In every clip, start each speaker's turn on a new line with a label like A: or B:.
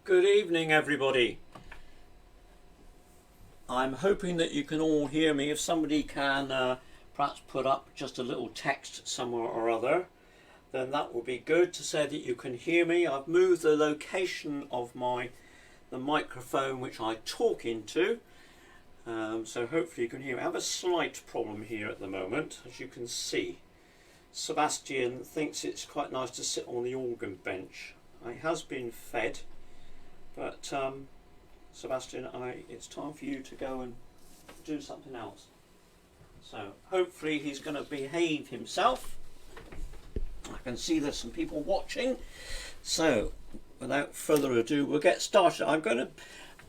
A: Good evening, everybody. I'm hoping that you can all hear me. If somebody can perhaps put up just a little text somewhere or other, then that will be good to say that you can hear me. I've moved the location of the microphone which I talk into, so hopefully you can hear me. I have a slight problem here at the moment, as you can see. Sebastian thinks it's quite nice to sit on the organ bench. He has been fed, but Sebastian, it's time for you to go and do something else. So hopefully he's going to behave himself. I can see there's some people watching. So without further ado, we'll get started. I'm going to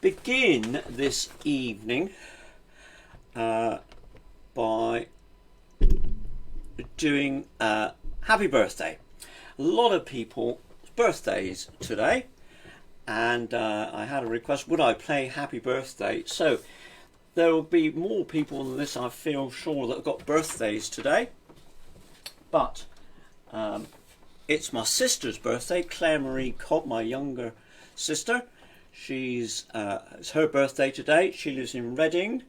A: begin this evening by doing happy birthday. A lot of people's birthdays today, and I had a request, would I play happy birthday? So there will be more people than this, I feel sure, that have got birthdays today, but it's my sister's birthday, Claire Marie Cobb, my younger sister. It's her birthday today. She lives in Reading.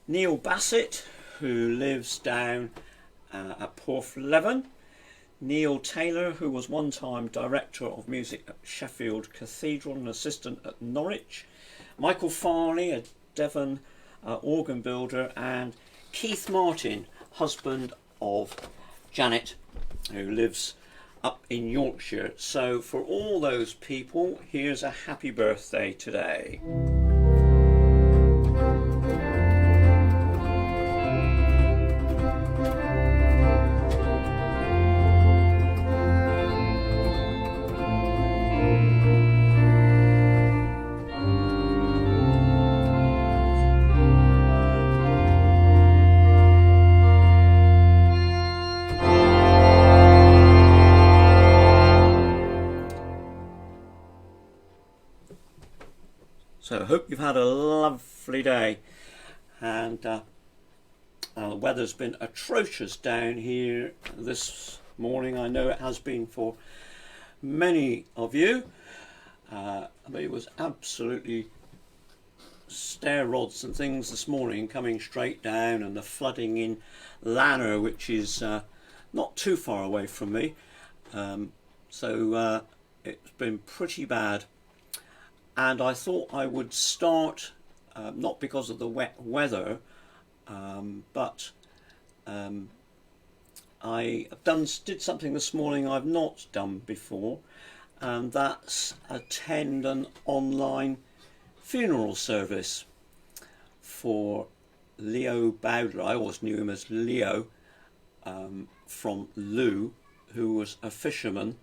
A: Neil Bassett, who lives down at Porthleven. Neil Taylor, who was one time Director of Music at Sheffield Cathedral and Assistant at Norwich. Michael Farley, a Devon organ builder. And Keith Martin, husband of Janet, who lives up in Yorkshire. So for all those people, here's a happy birthday today. So I hope you've had a lovely day, and the weather's been atrocious down here this morning. I know it has been for many of you, but it was absolutely stair rods and things this morning coming straight down, and the flooding in Lanner, which is not too far away from me, so it's been pretty bad. And I thought I would start, not because of the wet weather, but I did something this morning I've not done before, and that's attend an online funeral service for Leo Bowdler. I always knew him as Leo, from Lou, who was a fisherman.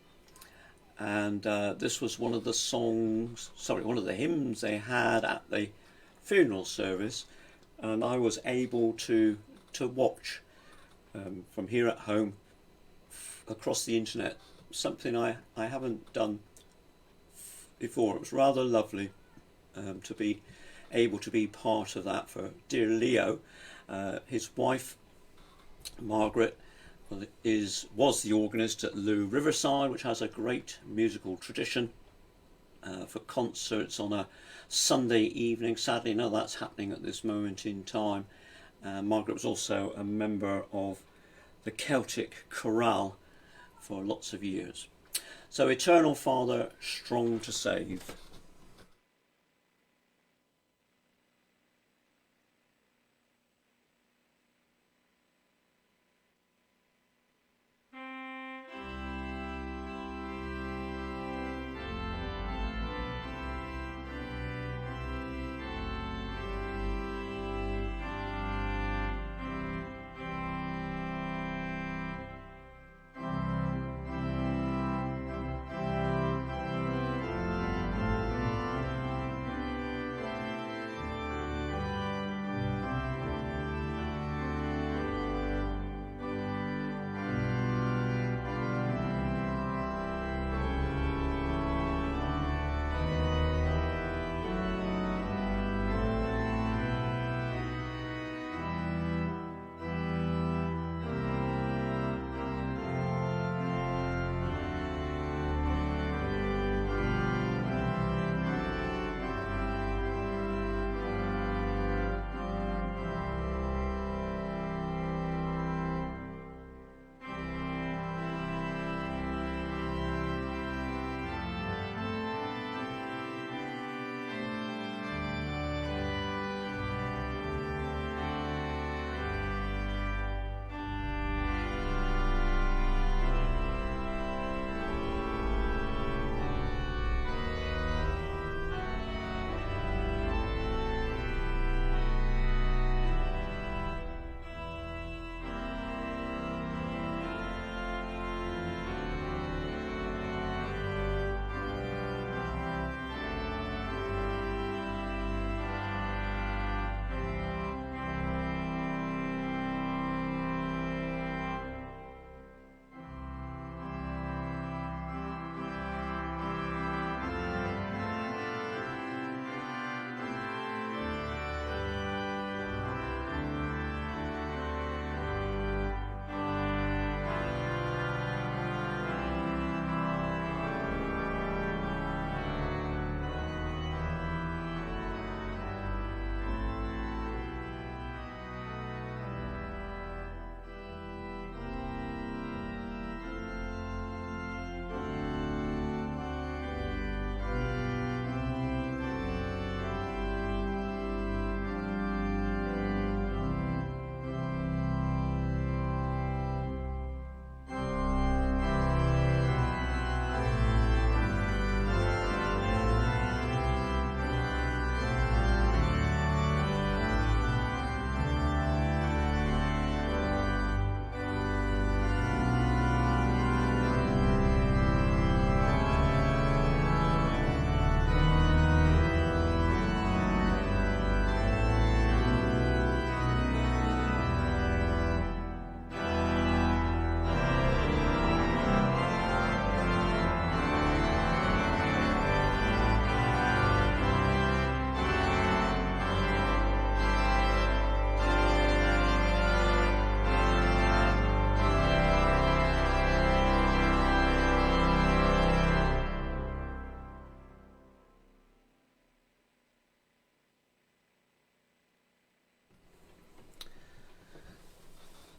A: And this was one of the hymns they had at the funeral service, and I was able to watch from here at home across the internet, something I haven't done before. It was rather lovely to be able to be part of that for dear Leo. His wife Margaret was the organist at Lou Riverside, which has a great musical tradition for concerts on a Sunday evening. Sadly, none of that's happening at this moment in time. Margaret was also a member of the Celtic Chorale for lots of years. So, Eternal Father, strong to save.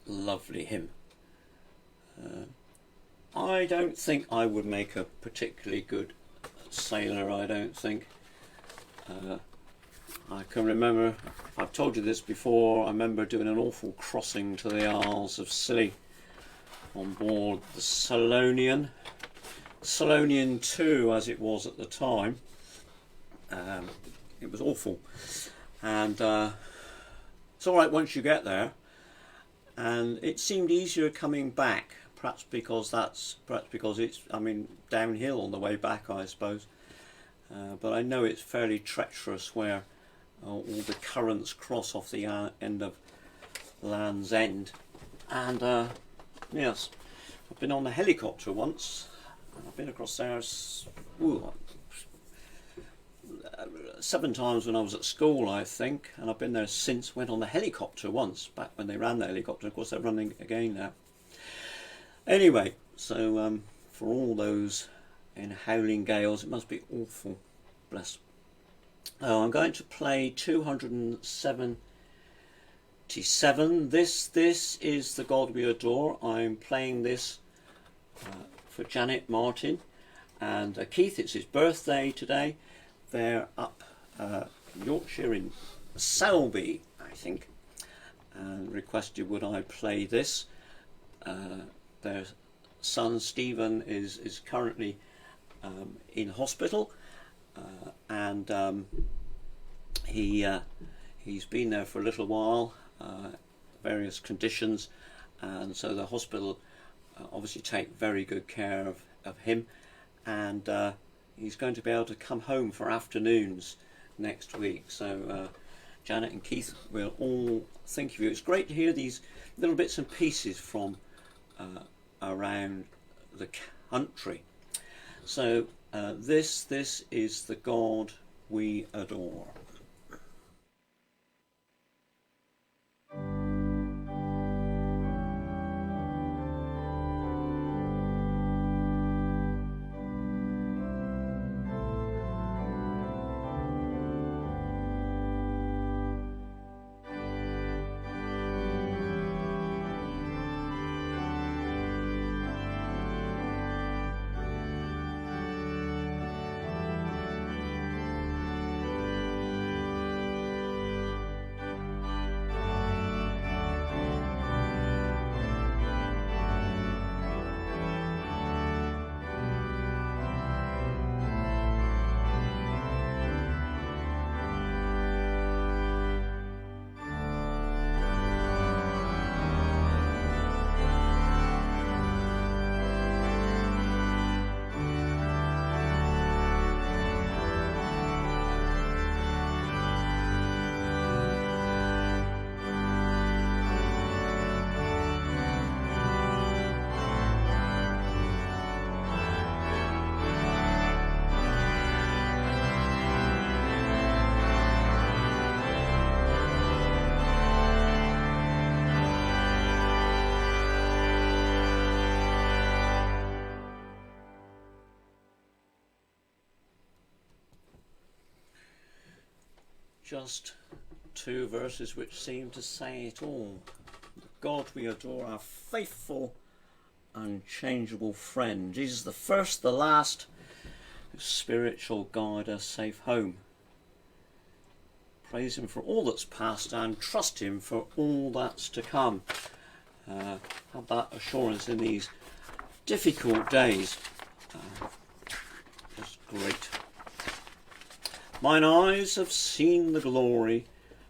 A: lovely hymn. I don't think I would make a particularly good sailor, I don't think. I can remember, I've told you this before, I remember doing an awful crossing to the Isles of Scilly on board the Solonian 2 as it was at the time. It was awful, and it's alright once you get there, and it seemed easier coming back, perhaps because it's, I mean, downhill on the way back, I suppose, but I know it's fairly treacherous where all the currents cross off the end of Land's End. And yes, I've been on a helicopter once. I've been across there 7 times when I was at school, I think, and I've been there since. Went on the helicopter once, back when they ran the helicopter. Of course, they're running again now. Anyway, so for all those in howling gales, it must be awful. Bless. I'm going to play 277. This is the God We Adore. I'm playing this for Janet Martin and Keith. It's his birthday today. They're up Yorkshire in Selby, I think, and requested would I play this. Their son Stephen is currently in hospital, and he's been there for a little while, various conditions, and so the hospital obviously take very good care of him, and he's going to be able to come home for afternoons next week. So Janet and Keith will all think of you. It's great to hear these little bits and pieces from around the country. So this is the God We Adore. Just 2 verses which seem to say it all. The God we adore, our faithful, unchangeable friend. Jesus, the first, the last, whose Spirit shall guide us safe home. Praise him for all that's past and trust him for all that's to come. Have that assurance in these difficult days. Just great. Mine eyes have seen the glory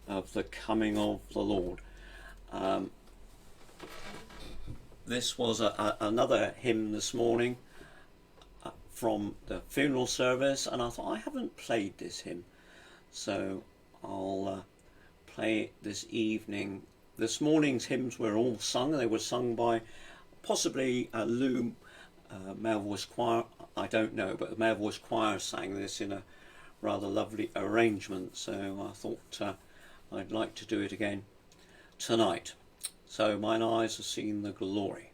A: of the coming of the Lord. This was another hymn this morning from the funeral service, and I thought, I haven't played this hymn, so I'll play it this evening. This morning's hymns were all sung. They were sung by possibly Lou Male Voice Choir, I don't know, but the Male Voice Choir sang this in a rather lovely arrangement, so I thought I'd like to do it again tonight. So mine eyes have seen the glory.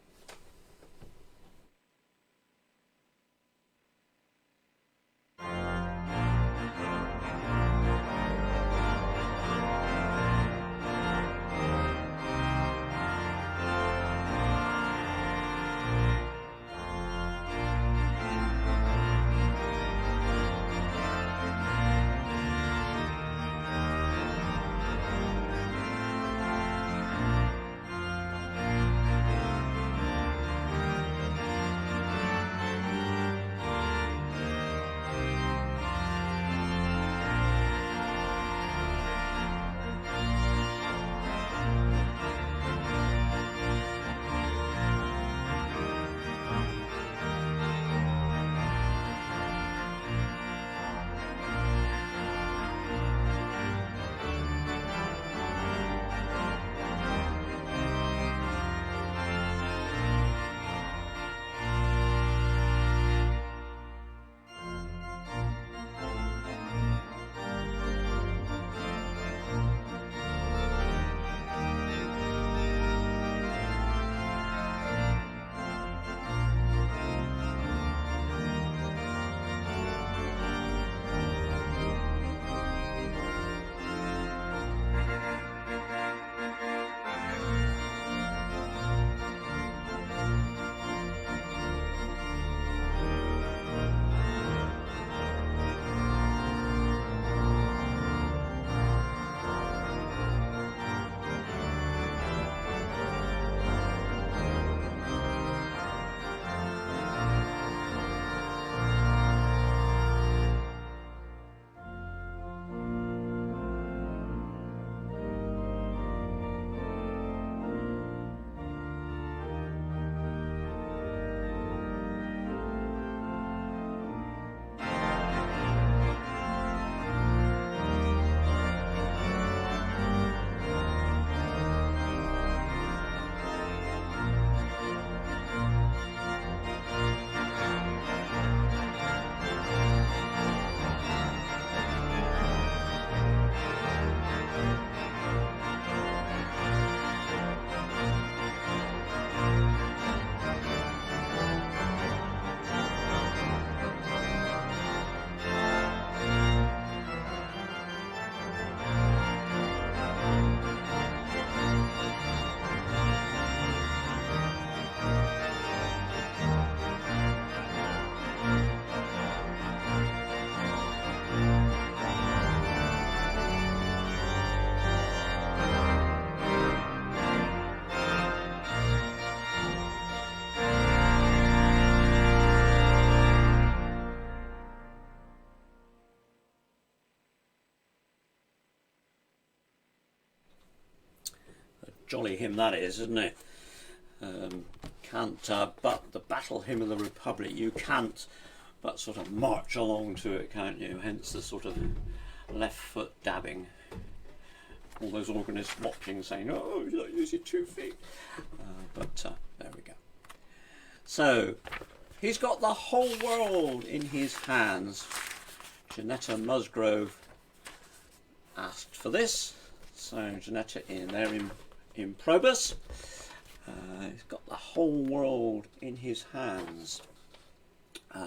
A: jolly hymn that is, isn't it? Can't but the Battle Hymn of the Republic, you can't but sort of march along to it, can't you? Hence the sort of left foot dabbing. All those organists watching saying, oh, you don't use your 2 feet. There we go. So, he's got the whole world in his hands. Janetta Musgrove asked for this. So, Janetta in there in Probus. He's got the whole world in his hands.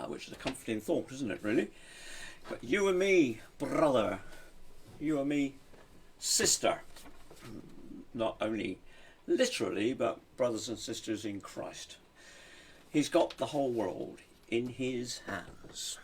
A: Which is a comforting thought, isn't it, really? Got you and me, brother. You and me, sister. Not only literally, but brothers and sisters in Christ. He's got the whole world in his hands.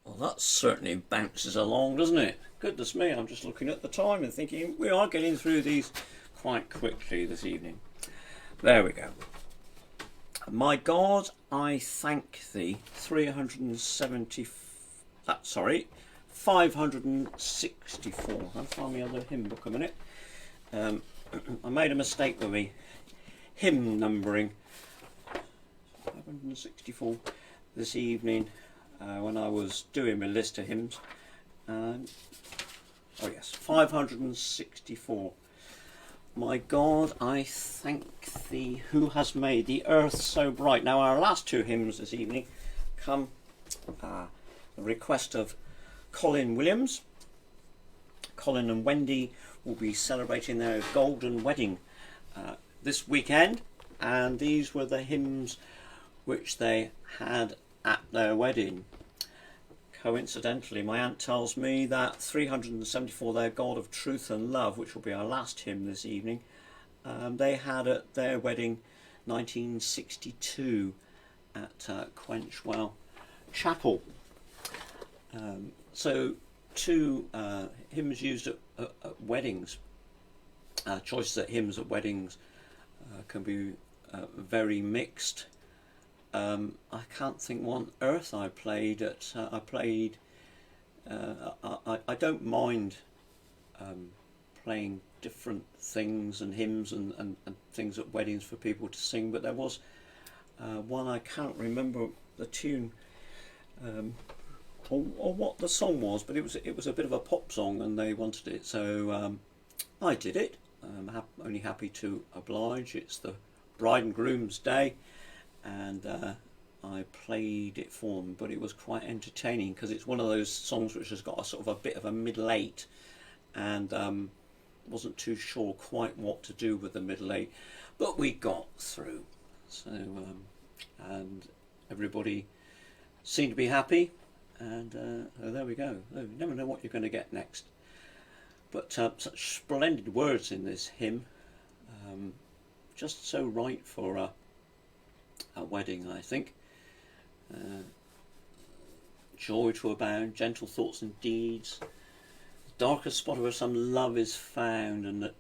A: Well, that certainly bounces along, doesn't it? Goodness me, I'm just looking at the time and thinking we are getting through these quite quickly this evening. There we go. My God, I thank thee. 564. I'll find my other hymn book a minute. I made a mistake with me hymn numbering. 564 this evening when I was doing my list of hymns. Oh yes, 564. My God, I thank thee who has made the earth so bright. Now our last two hymns this evening come the request of Colin Williams. Colin and Wendy will be celebrating their golden wedding this weekend, and these were the hymns which they had at their wedding. Coincidentally, my aunt tells me that 374, their God of Truth and Love, which will be our last hymn this evening, they had at their wedding 1962 at Quenchwell Chapel. So two hymns used at weddings. Choices at hymns at weddings can be very mixed. I can't think what on earth I played at. I don't mind playing different things and hymns and things at weddings for people to sing, but there was one, I can't remember the tune or what the song was, but it was a bit of a pop song and they wanted it, so I did it. I'm only happy to oblige. It's the bride and groom's day, and I played it for them, but it was quite entertaining because it's one of those songs which has got a sort of a bit of a middle eight, and wasn't too sure quite what to do with the middle eight, but we got through. So and everybody seemed to be happy, and there we go. You never know what you're going to get next. But such splendid words in this hymn, just so right for a wedding, I think. joy to abound, gentle thoughts and deeds, the darkest spot where some love is found, and that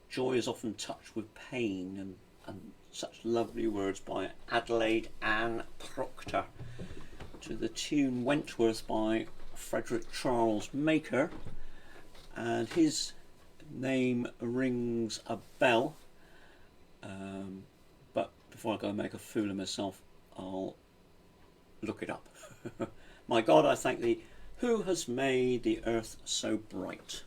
A: joy is often touched with pain, and such lovely words by Adelaide Ann Proctor, to the tune Wentworth by Frederick Charles Maker, and his name rings a bell. But before I go and make a fool of myself, I'll look it up. My God, I thank thee, who has made the earth so bright.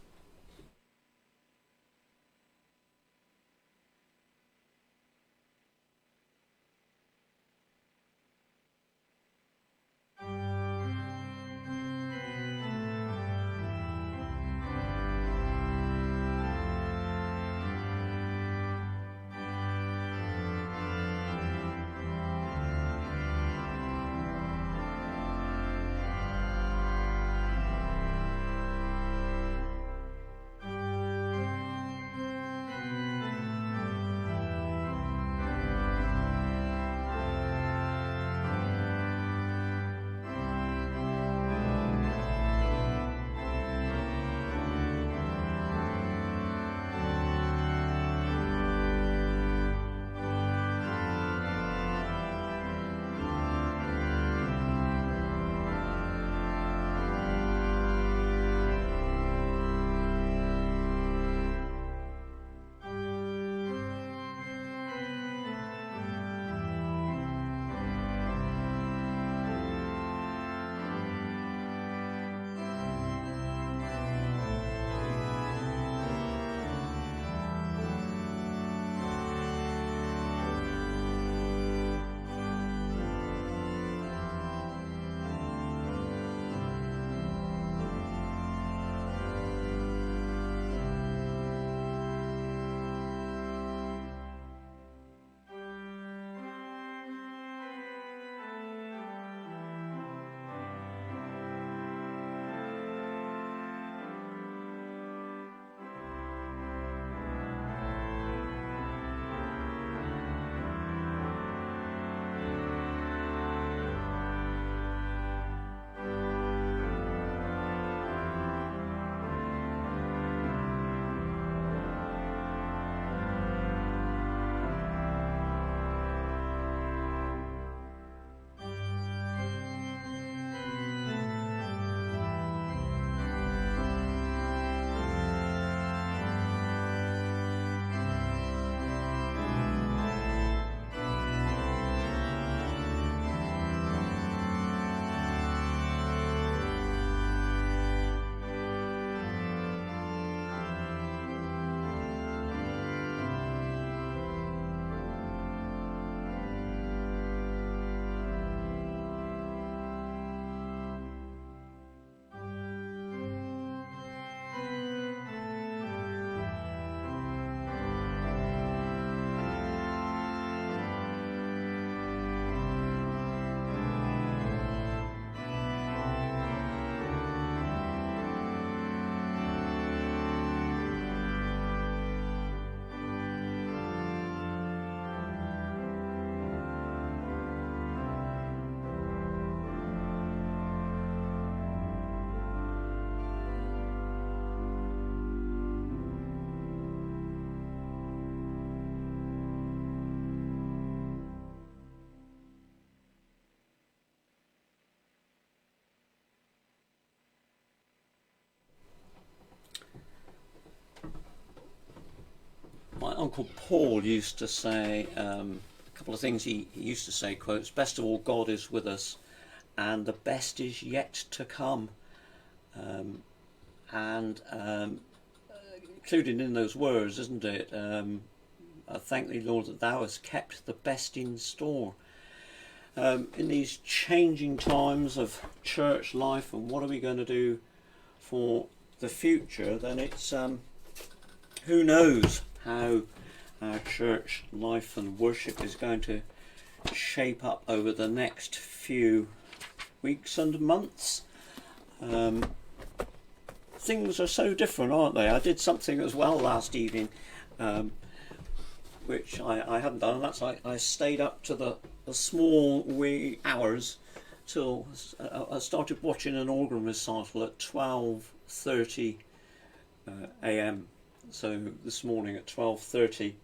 A: My Uncle Paul used to say a couple of things. He used to say, quotes, best of all, God is with us, and the best is yet to come. And included in those words, isn't it? I thank thee, Lord, that thou hast kept the best in store. In these changing times of church life, and what are we going to do for the future, then it's who knows how our church life and worship is going to shape up over the next few weeks and months. Things are so different, aren't they? I did something as well last evening, which I hadn't done, and that's I stayed up to the small wee hours till I started watching an organ recital at 12:30 a.m. So this morning at 12:30,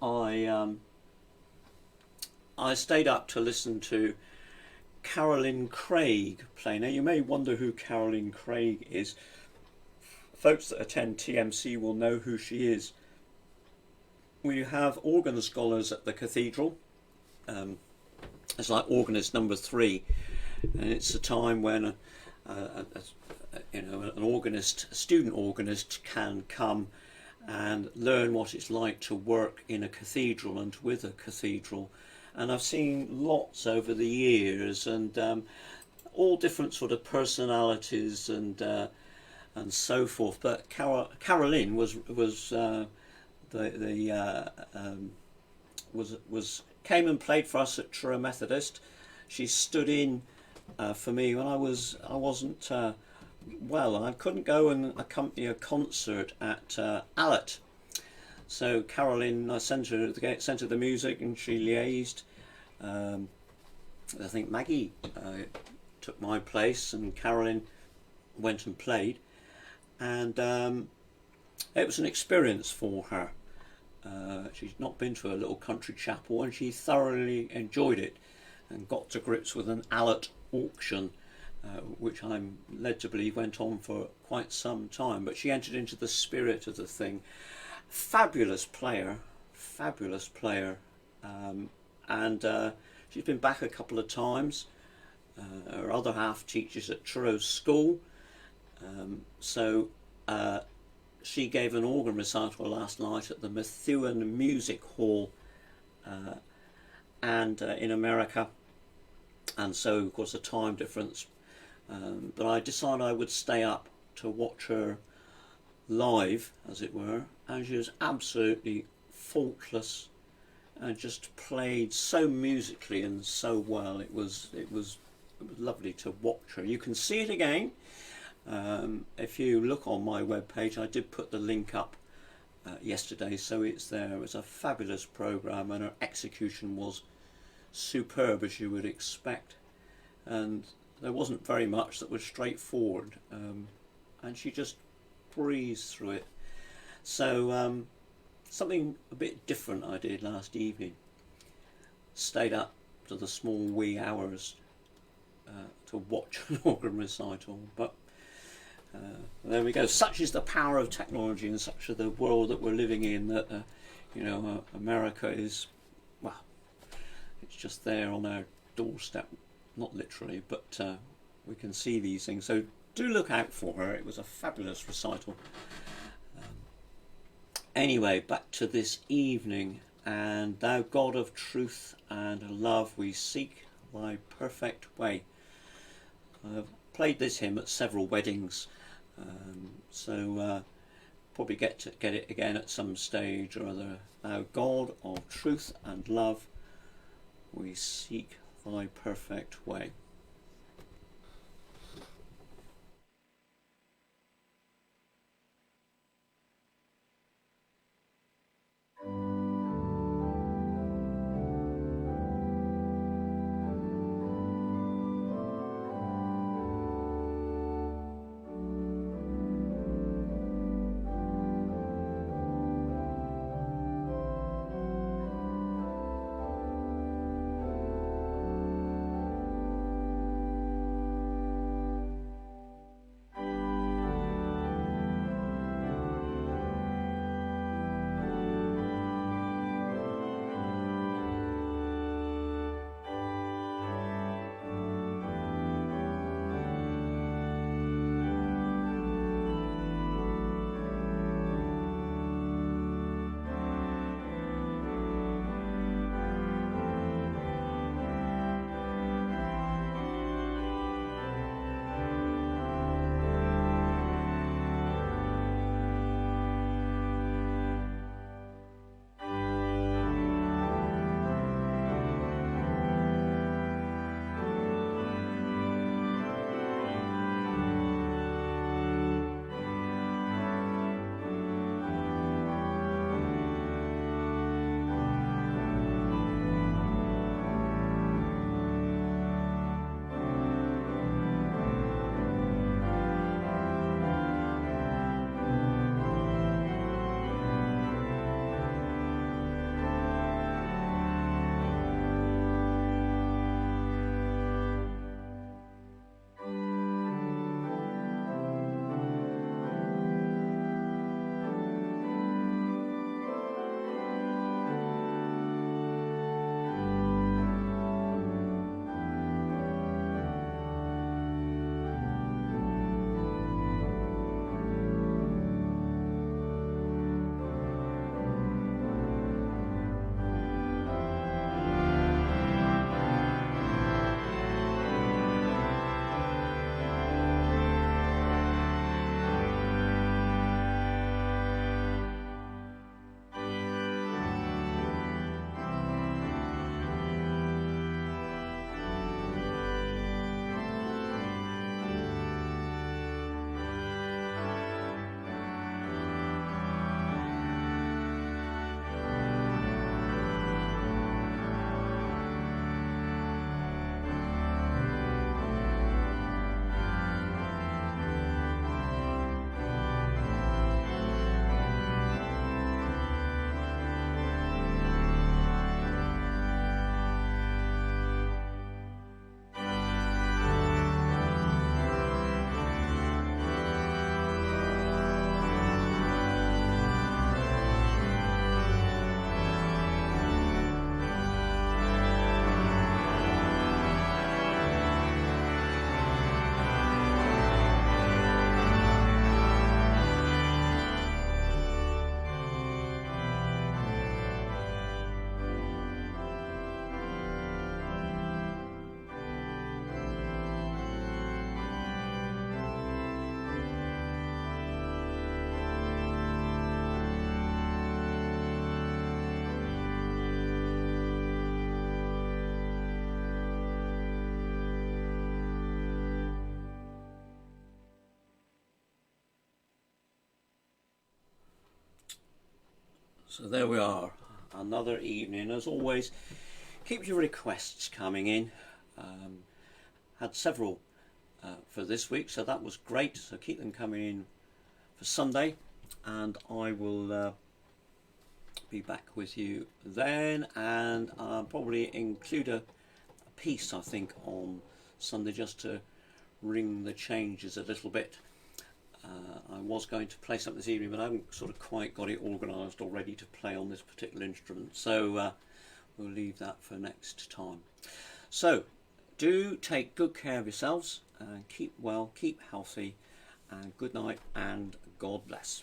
A: I I stayed up to listen to Carolyn Craig play. Now you may wonder who Carolyn Craig is. Folks that attend TMC will know who she is. We have organ scholars at the cathedral. It's like organist number 3, and it's a time when an organist, a student organist, can come and learn what it's like to work in a cathedral and with a cathedral. And I've seen lots over the years, and all different sort of personalities and so forth. But Carolyn was came and played for us at Truro Methodist. She stood in for me when I wasn't well, and I couldn't go and accompany a concert at Allet. So Carolyn, I sent her the music, and she liaised. I think Maggie took my place, and Carolyn went and played, and it was an experience for her. She's not been to a little country chapel, and she thoroughly enjoyed it and got to grips with an Allet auction, which I'm led to believe went on for quite some time. But she entered into the spirit of the thing. Fabulous player, and she's been back a couple of times. Her other half teaches at Truro School, so she gave an organ recital last night at the Methuen Music Hall and in America, and so of course a time difference, but I decided I would stay up to watch her live, as it were, and she was absolutely faultless and just played so musically and so well. It was lovely to watch her. You can see it again. If you look on my webpage, I did put the link up yesterday, so it's there. It was a fabulous programme, and her execution was superb, as you would expect, and there wasn't very much that was straightforward, and she just breezed through it. So something a bit different I did last evening. Stayed up to the small wee hours to watch an organ recital, but there we go. Such is the power of technology, and such is the world that we're living in, that America is, well, it's just there on our doorstep, not literally, but we can see these things. So do look out for her. It was a fabulous recital. Anyway, back to this evening. And thou God of truth and love, we seek thy perfect way. I've played this hymn at several weddings, so probably get it again at some stage or other. Thou God of truth and love, we seek thy perfect way. So there we are, another evening. As always, keep your requests coming in. Had several for this week, so that was great. So keep them coming in for Sunday, and I will be back with you then, and I'll probably include a piece, I think, on Sunday just to ring the changes a little bit. I was going to play something this evening, but I haven't sort of quite got it organised or ready to play on this particular instrument, so we'll leave that for next time. So do take good care of yourselves and keep well, keep healthy, and good night and God bless.